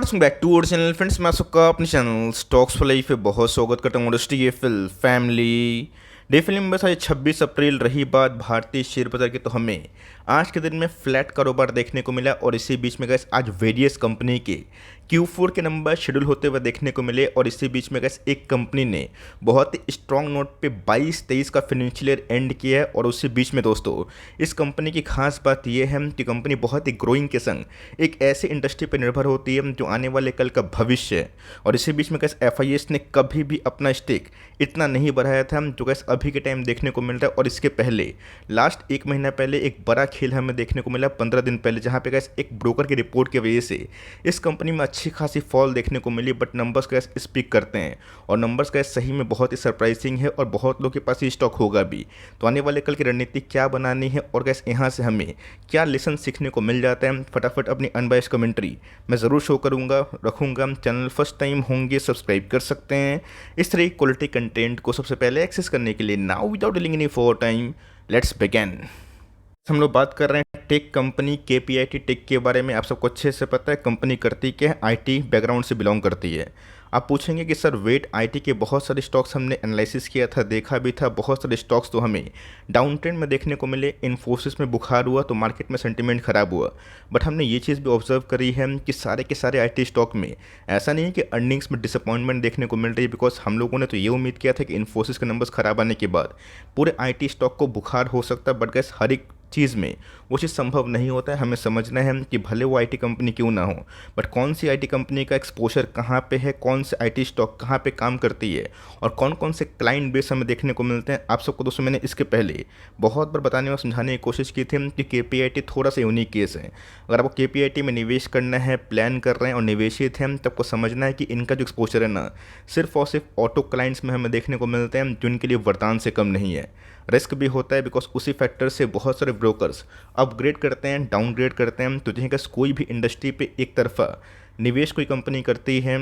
Welcome back to our channel friends. मैं सबका अपने चैनल स्टॉक्स फॉर लाइफ पे बहुत स्वागत करता हूँ। डीएफएल फैमिली डीएफएल में बस आज 26 अप्रैल रही बात भारतीय शेयर बाजार की, तो हमें आज के दिन में फ्लैट कारोबार देखने को मिला और इसी बीच में गैस आज वेरियस कंपनी के Q4 के नंबर शेड्यूल होते हुए देखने को मिले और इसी बीच में गैस एक कंपनी ने बहुत ही स्ट्रॉन्ग नोट पे 22-23 का फाइनेंशियल ईयर एंड किया है। और उसी बीच में दोस्तों इस कंपनी की खास बात यह है कि कंपनी बहुत ही ग्रोइंग के संग एक ऐसी इंडस्ट्री पर निर्भर होती है जो आने वाले कल का भविष्य है। और इसी बीच में गैस FIS ने कभी भी अपना स्टेक इतना नहीं बढ़ाया था जो गैस अभी के टाइम देखने को मिल रहा है। और इसके पहले लास्ट एक महीना पहले एक बड़ा खेल हमें देखने को मिला 15 दिन पहले, जहाँ पे गैस एक ब्रोकर की रिपोर्ट की वजह से इस कंपनी में अच्छी खासी फॉल देखने को मिली। बट नंबर्स गैस स्पीक करते हैं और नंबर्स गैस सही में बहुत ही सरप्राइजिंग है और बहुत लोग के पास ये स्टॉक होगा भी। तो आने वाले कल की रणनीति क्या बनानी है और गैस यहाँ से हमें क्या लेसन सीखने को मिल जाता है, फटाफट अपनी अनबायस्ड कमेंट्री मैं ज़रूर शो करूँगा रखूँगा। चैनल फर्स्ट टाइम होंगे सब्सक्राइब कर सकते हैं इस तरह क्वालिटी कंटेंट को सबसे पहले एक्सेस करने के लिए। Now without dealing any for time let's begin. हम लोग बात कर रहे हैं टेक कंपनी KPIT टेक के बारे में। आप सबको अच्छे से पता है कंपनी करती क्या है, IT बैकग्राउंड से बिलोंग करती है। आप पूछेंगे कि सर वेट IT के बहुत सारे स्टॉक्स हमने एनालिसिस किया था, देखा भी था, बहुत सारे स्टॉक्स तो हमें डाउन ट्रेंड में देखने को मिले। इन्फोसिस में बुखार हुआ तो मार्केट में सेंटीमेंट खराब हुआ। बट हमने ये चीज़ भी ऑब्जर्व करी है कि सारे के सारे IT स्टॉक में ऐसा नहीं है कि अर्निंग्स में डिसअपॉइंटमेंट देखने को मिल रही है। बिकॉज हम लोगों ने तो ये उम्मीद किया था कि इन्फोसिस के नंबर्स खराब आने के बाद पूरे IT स्टॉक को बुखार हो सकता है। बट गैस हर एक चीज़ में वो चीज़ संभव नहीं होता है। हमें समझना है कि भले वो IT कंपनी क्यों ना हो, बट कौन सी IT कंपनी का एक्सपोजर कहाँ पे है, कौन से IT स्टॉक कहाँ पे काम करती है और कौन कौन से क्लाइंट बेस हमें देखने को मिलते हैं। आप सबको दोस्तों मैंने इसके पहले बहुत बार बताने और समझाने की कोशिश की थी कि KPIT थोड़ा सा यूनिक केस है। अगर आपको KPIT में निवेश करना है, प्लान कर रहे हैं और निवेशित हैं, तो आपको समझना है कि इनका जो एक्सपोजर है ना सिर्फ और सिर्फ ऑटो क्लाइंट्स में हमें देखने को मिलते हैं जो इनके लिए वरदान से कम नहीं है। रिस्क भी होता है बिकॉज उसी फैक्टर से बहुत सारे ब्रोकर्स अपग्रेड करते हैं, डाउनग्रेड करते हैं। तो जिनका कोई भी इंडस्ट्री पे एक तरफा निवेश कोई कंपनी करती है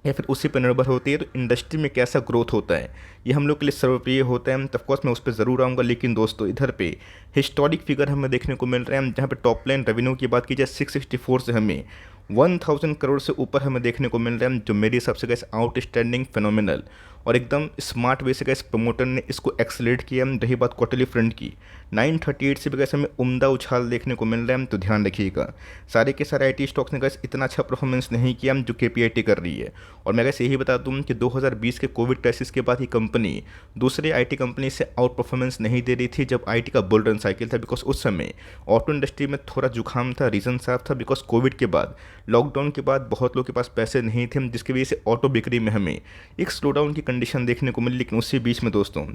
या फिर उसी पर निर्भर होती है तो इंडस्ट्री में कैसा ग्रोथ होता है ये हम लोग के लिए सर्वप्रिय होता है। तो ऑफकोर्स मैं उस पर ज़रूर आऊँगा। लेकिन दोस्तों इधर पे हिस्टोरिक फिगर हमें देखने को मिल रहे हैं, जहाँ पे टॉप लाइन रेवेन्यू की बात की जाए 664 से हमें 1000 करोड़ से ऊपर हमें देखने को मिल रहा है, जो मेरे हिसाब से गैस आउटस्टैंडिंग फिनोमिनल और एकदम स्मार्ट वे से गैस प्रमोटर ने इसको एक्सेलेरेट किया। रही बात क्वार्टरली फ्रंट की 938 से भी गैस हमें उम्दा उछाल देखने को मिल रहा है। तो ध्यान रखिएगा सारे के सारे IT स्टॉक्स ने गैस इतना अच्छा परफॉर्मेंस नहीं किया जो KPIT कर रही है। और मैं गैस यही बता दूं कि 2020 के कोविड क्राइसिस के बाद ही कंपनी दूसरे IT कंपनी से आउट परफॉर्मेंस नहीं दे रही थी जब IT का बुल रन साइकिल था। बिकॉज उस समय ऑटो इंडस्ट्री में थोड़ा जुकाम था, रीज़न साफ था बिकॉज कोविड के बाद लॉकडाउन के बाद बहुत लोगों के पास पैसे नहीं थे, जिसकी वजह से ऑटो बिक्री में हमें एक स्लोडाउन की कंडीशन देखने को मिली। लेकिन उसी बीच में दोस्तों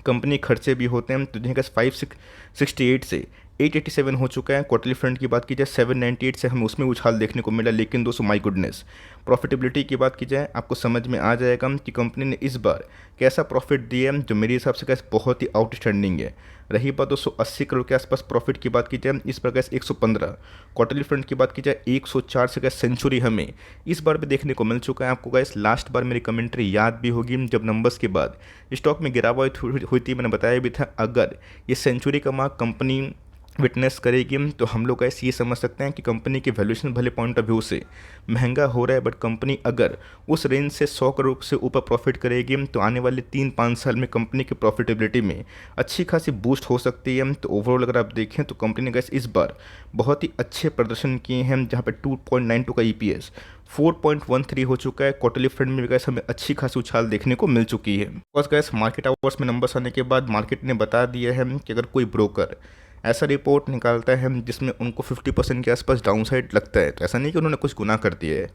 कंपनी खर्चे भी होते हैं, तो जिनका 568 से 887 हो चुका है। क्वार्टरली फ्रंट की बात की जाए 798 से हमें उसमें उछाल देखने को मिला। लेकिन दोस्तों माय गुडनेस प्रॉफिटेबिलिटी की बात की जाए आपको समझ में आ जाएगा कि कंपनी ने इस बार कैसा प्रॉफिट दिया है, जो मेरे हिसाब से गैस बहुत ही आउटस्टैंडिंग है। रही बात 280 करोड़ के आसपास प्रॉफिट की बात की जाए, इस पर गैस 115। क्वार्टरली फ्रंट की बात की जाए 104 से गैस सेंचुरी हमें इस बार भी देखने को मिल चुका है। आपको गैस लास्ट बार मेरी कमेंट्री याद भी होगी जब नंबर्स के बाद स्टॉक में गिरावट हुई थी, मैंने बताया भी था अगर ये सेंचुरी का मार्क कंपनी विटनेस करेगी तो हम लोग ऐसे ये समझ सकते हैं कि कंपनी की वैल्यूएशन भले पॉइंट ऑफ व्यू से महंगा हो रहा है, बट कंपनी अगर उस रेंज से 100 करोड़ से ऊपर प्रॉफिट करेगी तो आने वाले 3-5 साल में कंपनी की प्रॉफिटेबिलिटी में अच्छी खासी बूस्ट हो सकती है। तो ओवरऑल अगर आप देखें तो कंपनी ने गैस इस बार बहुत ही अच्छे प्रदर्शन किए हैं, जहाँ पे 2.92 का EPS 4.13 हो चुका है। क्वार्टरली फ्रंट में भी गैस हमें अच्छी खासी उछाल देखने को मिल चुकी है। बस गैस मार्केट आवर्स में नंबर्स आने के बाद मार्केट ने बता दिया है कि अगर कोई ब्रोकर ऐसा रिपोर्ट निकालता है जिसमें उनको 50% के आसपास डाउनसाइड लगता है, तो ऐसा नहीं कि उन्होंने कुछ गुनाह कर दिया है।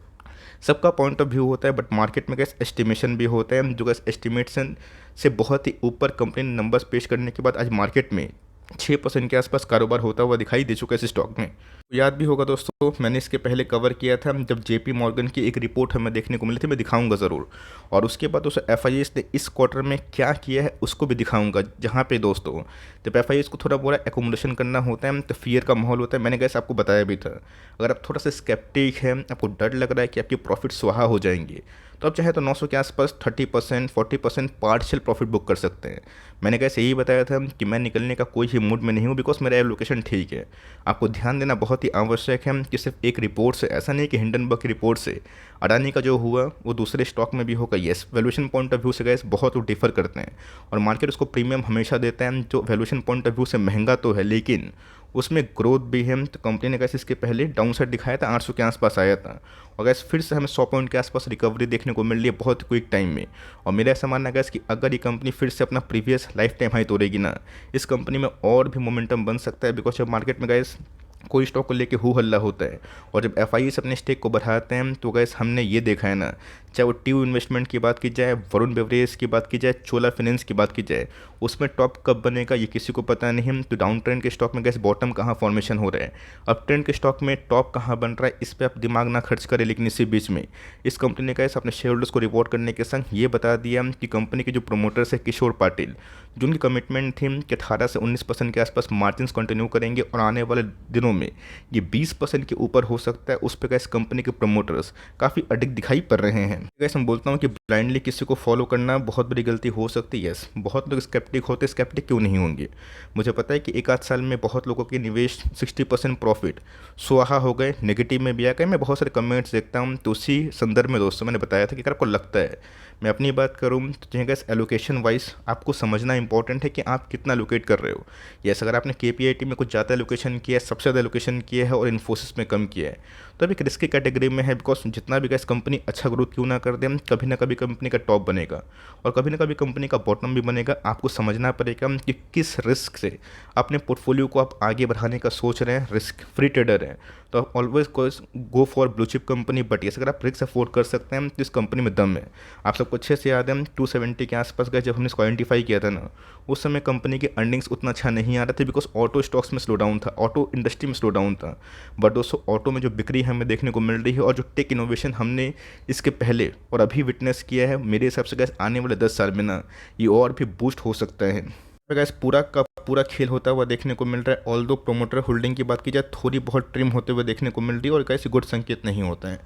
सबका पॉइंट ऑफ व्यू होता है, बट मार्केट में गैस एस्टिमेशन भी होता है, जो गैस एस्टिमेशन से बहुत ही ऊपर कंपनी ने नंबर्स पेश करने के बाद आज मार्केट में 6% के आसपास कारोबार होता हुआ दिखाई दे चुका है इस स्टॉक में। तो याद भी होगा दोस्तों मैंने इसके पहले कवर किया था जब JP मॉर्गन की एक रिपोर्ट हमें देखने को मिली थी, मैं दिखाऊंगा ज़रूर। और उसके बाद दोस्तों FIS ने इस क्वार्टर में क्या किया है उसको भी दिखाऊंगा, जहाँ पे दोस्तों जब FIS को थोड़ा पूरा एकोमोडेशन करना होता है तो फियर का माहौल होता है। मैंने गैस आपको बताया भी था अगर आप थोड़ा सा स्केप्टिक है, आपको डर लग रहा है कि आपकी प्रॉफिट स्वाहा हो जाएंगे, तो आप चाहे तो 900 के आसपास 30% 40% पार्शियल प्रॉफिट बुक कर सकते हैं। मैंने कैसे यही बताया था कि मैं निकलने का कोई ही मूड में नहीं हूँ बिकॉज मेरा एलोकेशन ठीक है। आपको ध्यान देना बहुत बहुत ही आवश्यक है कि सिर्फ एक रिपोर्ट से, ऐसा नहीं कि हिंडनबर्ग की रिपोर्ट से अडानी का जो हुआ वो दूसरे स्टॉक में भी होगा। Yes, valuation point of view से गैस बहुत डिफर करते हैं और मार्केट उसको प्रीमियम हमेशा देता है जो वैल्यूएशन पॉइंट ऑफ व्यू से महंगा तो है, लेकिन उसमें ग्रोथ भी है। तो कंपनी ने गैस इसके पहले डाउन साइड दिखाया था, 800 के आसपास आया था और गैस फिर से हमें 100 पॉइंट के आसपास रिकवरी देखने को मिल रही है बहुत क्विक टाइम में। और मेरा ऐसा मानना है गैस कि अगर ये कंपनी फिर से अपना प्रीवियस लाइफ टाइम हाई तोड़ेगी ना, इस कंपनी में और भी मोमेंटम बन सकता है। बिकॉज जब मार्केट में गैस कोई स्टॉक को लेके हु हल्ला होता है और जब एफ अपने स्टेक को बढ़ाते हैं तो गैस हमने ये देखा है ना, चाहे वो ट्यू इन्वेस्टमेंट की बात की जाए, वरुण बेवरेज की बात की जाए, चोला फाइनेंस की बात की जाए, उसमें टॉप कब बनेगा ये किसी को पता नहीं है। तो डाउन ट्रेंड के स्टॉक में गैस बॉटम कहाँ फॉर्मेशन हो रहा है, अप ट्रेंड के स्टॉक में टॉप कहाँ बन रहा है, इस पर आप दिमाग ना खर्च करें। लेकिन इसी बीच में इस कंपनी ने गैस अपने शेयर होल्डर्स को रिपोर्ट करने के संग ये बता दिया कि कंपनी के जो प्रोमोटर्स है किशोर पाटिल, जो उनकी कमिटमेंट थी कि 18 से 19% के आसपास मार्जिन कंटिन्यू करेंगे और आने वाले दिनों में ये 20% के ऊपर हो सकता है। उस पर गैस कंपनी के प्रमोटर्स काफ़ी अडिग दिखाई पड़ रहे हैं। गैस मैं बोलता हूँ कि ब्लाइंडली किसी को फॉलो करना बहुत बड़ी गलती हो सकती है। यस, बहुत लोग स्केप्टिक होते, स्केप्टिक क्यों नहीं होंगे। मुझे पता है कि एक आध साल में बहुत लोगों के निवेश 60% प्रॉफिट स्वाहा हो गए, नेगेटिव में भी आ गए। मैं बहुत सारे कमेंट्स देखता हूँ, तो उसी संदर्भ में दोस्तों मैंने बताया था कि अगर आपको लगता है, मैं अपनी बात करूँ तो चाहे गैस एलोकेशन वाइज आपको समझना इंपॉर्टेंट है कि आप कितना एलोकेट कर रहे हो। यस, अगर आपने KPIT में कुछ ज़्यादा एलोकेशन किया है, सबसे ज़्यादा एलोकेशन किया है और इन्फोसिस में कम किया है, तो अभी रिस्की कैटेगरी में है। बिकॉज जितना भी गैस कंपनी अच्छा ग्रोथ क्यों ना कर दे, कभी ना कभी कंपनी का टॉप बनेगा और कभी ना कभी कंपनी का बॉटम भी बनेगा। आपको समझना पड़ेगा कि किस रिस्क से अपने पोर्टफोलियो को आप आगे बढ़ाने का सोच रहे हैं। रिस्क फ्री ट्रेडर हैं तो आप always go for blue chip company, but yes अगर आप रिस्क अफोर्ड कर सकते हैं तो इस कंपनी में दम है। आप सबको अच्छे से याद है 270 के आसपास गए जब हमने इसको आइडेंटिफाई किया था ना, उस समय कंपनी के अर्निंग्स उतना अच्छा नहीं आ रहा था बिकॉज ऑटो स्टॉक्स में स्लो डाउन था, ऑटो इंडस्ट्री में स्लो डाउन था। बट दोस्तों ऑटो में जो बिक्री हमें देखने को मिल रही है और जो टेक इनोवेशन हमने इसके पहले और अभी विटनेस किया है, मेरे हिसाब से गैस आने वाले 10 साल में ना ये और भी बूस्ट हो सकता है। गैस पूरा का पूरा खेल होता हुआ देखने को मिल रहा है। ऑल दो प्रोमोटर होल्डिंग की बात की जाए थोड़ी बहुत ट्रिम होते हुए देखने को मिल रही है और कैसे गुड संकेत नहीं होता है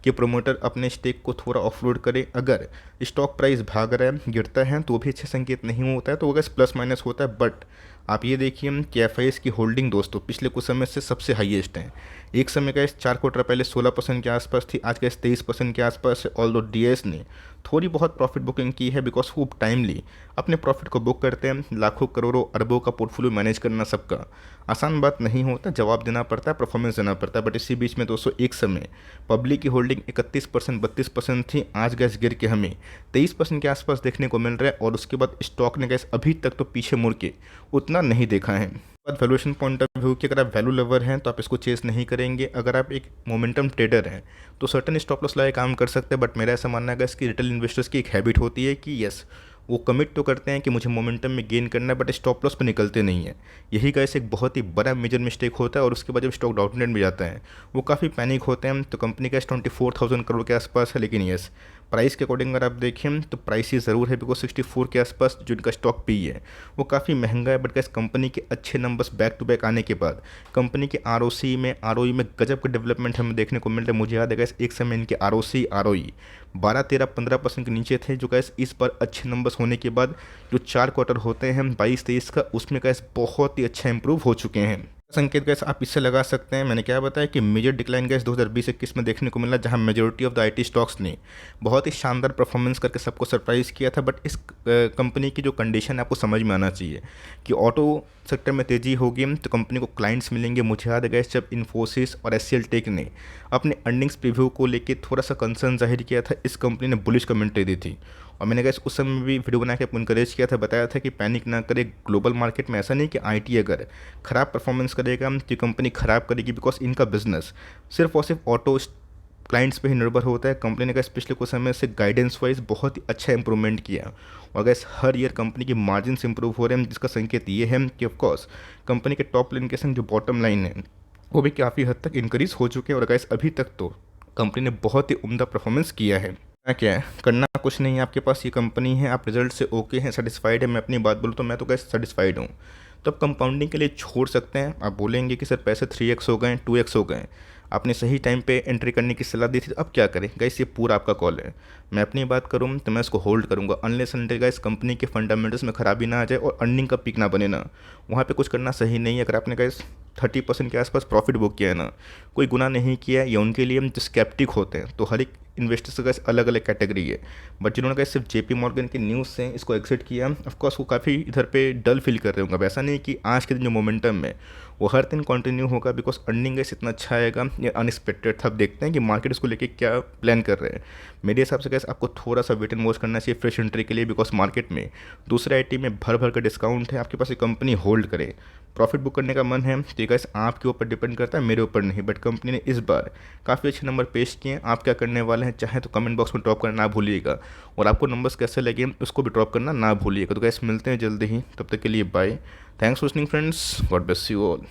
कि प्रोमोटर अपने स्टेक को थोड़ा ऑफलोड करे। अगर स्टॉक प्राइस भाग रहा है, गिरता है, तो भी अच्छे संकेत नहीं होता है, तो वो गैस प्लस माइनस होता है। बट आप ये देखिए कि एफ की होल्डिंग दोस्तों पिछले कुछ समय से सबसे हाईएस्ट है। एक समय का इस 4 क्वार्टर पहले 16% के आसपास थी, आज का इस 23% के आसपास है। ऑल दो DS ने थोड़ी बहुत प्रॉफिट बुकिंग की है बिकॉज वो टाइमली अपने प्रॉफिट को बुक करते हैं। लाखों करोड़ों अरबों का पोर्टफोलियो मैनेज करना सबका आसान बात नहीं होता, जवाब देना पड़ता है, परफॉर्मेंस देना पड़ता है। बट इसी बीच में दोस्तों एक समय पब्लिक की होल्डिंग 31% 32% थी, आज गैस गिर के हमें 23% के आसपास देखने को मिल रहा है और उसके बाद स्टॉक ने गैस अभी तक तो पीछे मुड़ के उतना नहीं देखा है। बात वैल्यूएशन पॉइंट ऑफ व्यू की, अगर आप वैल्यू लवर हैं तो आप इसको चेस नहीं करेंगे। अगर आप एक मोमेंटम ट्रेडर हैं तो सर्टन स्टॉप लॉस लाए काम कर सकते हैं। बट मेरा ऐसा मानना है कि रिटेल इन्वेस्टर्स की एक हैबिट होती है कि यस वो कमिट तो करते हैं कि मुझे मोमेंटम में गेन करना है, बट स्टॉप लॉस पर निकलते नहीं है। यही गैस एक बहुत ही बड़ा मेजर मिस्टेक होता है और उसके बाद जब स्टॉक डाउन ट्रेंड में जाता है वो काफ़ी पैनिक होते हैं। तो कंपनी का 24,000 करोड़ के आसपास है, लेकिन यस प्राइस के अकॉर्डिंग अगर आप देखें तो प्राइस ही ज़रूर है बिकॉज 64 के आसपास जो इनका स्टॉक पी है वो काफ़ी महंगा है। बट गैस कंपनी के अच्छे नंबर्स बैक टू बैक आने के बाद कंपनी के ROC में ROE में गजब का डेवलपमेंट हमें देखने को मिल रहा है। मुझे याद है गैस एक समय इनके ROC ROE 12 13 15% के नीचे थे, जो गैस इस बार अच्छे नंबर्स होने के बाद जो 4 क्वार्टर होते हैं 22-23 का, उसमें गैस बहुत ही अच्छा इंप्रूव हो चुके हैं। संकेत गैस आप इससे लगा सकते हैं, मैंने क्या बताया कि मेजर डिक्लाइन गैस 2020-21 में देखने को मिला जहां majority of the IT stocks ने बहुत ही शानदार परफॉर्मेंस करके सबको सरप्राइज़ किया था। बट इस कंपनी की जो कंडीशन है आपको समझ में आना चाहिए कि ऑटो सेक्टर में तेज़ी होगी तो कंपनी को क्लाइंट्स मिलेंगे। मुझे याद है गैस जब इन्फोसिस और SCL टेक ने अपने अर्निंग्स प्रीव्यू को लेकर थोड़ा सा कंसर्न जाहिर किया था, इस कंपनी ने बुलिश कमेंट्री दी थी और मैंने गैस उस समय भी वीडियो बना के आपको इनकरेज किया था, बताया था कि पैनिक ना करे। ग्लोबल मार्केट में ऐसा नहीं कि IT अगर ख़राब परफॉर्मेंस करेगा तो कंपनी ख़राब करेगी, बिकॉज इनका बिजनेस सिर्फ और सिर्फ ऑटो क्लाइंट्स पे ही निर्भर होता है। कंपनी ने गैस पिछले कुछ समय से गाइडेंस वाइज बहुत ही अच्छा इंप्रूवमेंट किया और गैस हर ईयर कंपनी की मार्जिन इंप्रूव हो रहे हैं, जिसका संकेत ये है कि ऑफकोर्स कंपनी के टॉप लाइन के संग जो बॉटम लाइन है वो भी काफ़ी हद तक इंक्रीज हो चुके हैं और गैस अभी तक तो कंपनी ने बहुत ही उम्दा परफॉर्मेंस किया है। क्या है करना कुछ नहीं है, आपके पास ये कंपनी है, आप रिजल्ट से ओके हैं, सेटिस्फाइड है। मैं अपनी बात बोलूँ तो मैं तो गैस सेटिस्फाइड हूँ। तो आप कंपाउंडिंग के लिए छोड़ सकते हैं। आप बोलेंगे कि सर पैसे 3x हो गए, 2x हो गए, आपने सही टाइम पे एंट्री करने की सलाह दी थी, तो अब क्या करें गैस, ये पूरा आपका कॉल है। मैं अपनी बात करूँ तो मैं इसको होल्ड करूँगा अनलेस अनटिल गैस कंपनी के फंडामेंटल्स में खराबी ना आ जाए और अर्निंग का पीक ना बने ना, वहाँ पे कुछ करना सही नहीं है। अगर आपने गैस 30% के आसपास प्रॉफिट बुक किया है ना, कोई गुनाह नहीं किया है। ये उनके लिए जो स्केप्टिक होते हैं, तो हर एक इन्वेस्टर्स का अलग अलग कैटेगरी है। बट जिन्होंने कहा सिर्फ जेपी मॉर्गन के न्यूज़ से इसको एग्जिट किया, ऑफकोर्स वो काफ़ी इधर पे डल फील कर रहे होंगे। अब ऐसा नहीं कि आज के दिन जो मोमेंटम है वो हर दिन कंटिन्यू होगा, बिकॉज अर्निंग गाइस इतना अच्छा आएगा, ये अनएक्सपेक्टेड था। अब देखते हैं कि मार्केट इसको लेके क्या प्लान कर रहे हैं। मेरे हिसाब से गाइस आपको थोड़ा सा वेट एंड वॉच करना चाहिए फ्रेश एंट्री के लिए, बिकॉज मार्केट में दूसरे आईटी में भर भर का डिस्काउंट है। आपके पास एक कंपनी होल्ड करे, प्रॉफिट बुक करने का मन है तो गाइस आपके ऊपर डिपेंड करता है, मेरे ऊपर नहीं। बट कंपनी ने इस बार काफ़ी अच्छे नंबर पेश किए हैं। आप क्या करने वाले हैं चाहे तो कमेंट बॉक्स में ड्रॉप करना ना भूलिएगा, और आपको नंबर्स कैसे लगे उसको भी ड्रॉप करना ना भूलिएगा। तो गाइस मिलते हैं जल्दी ही, तब तक के लिए bye. Thanks for listening friends, God bless you all.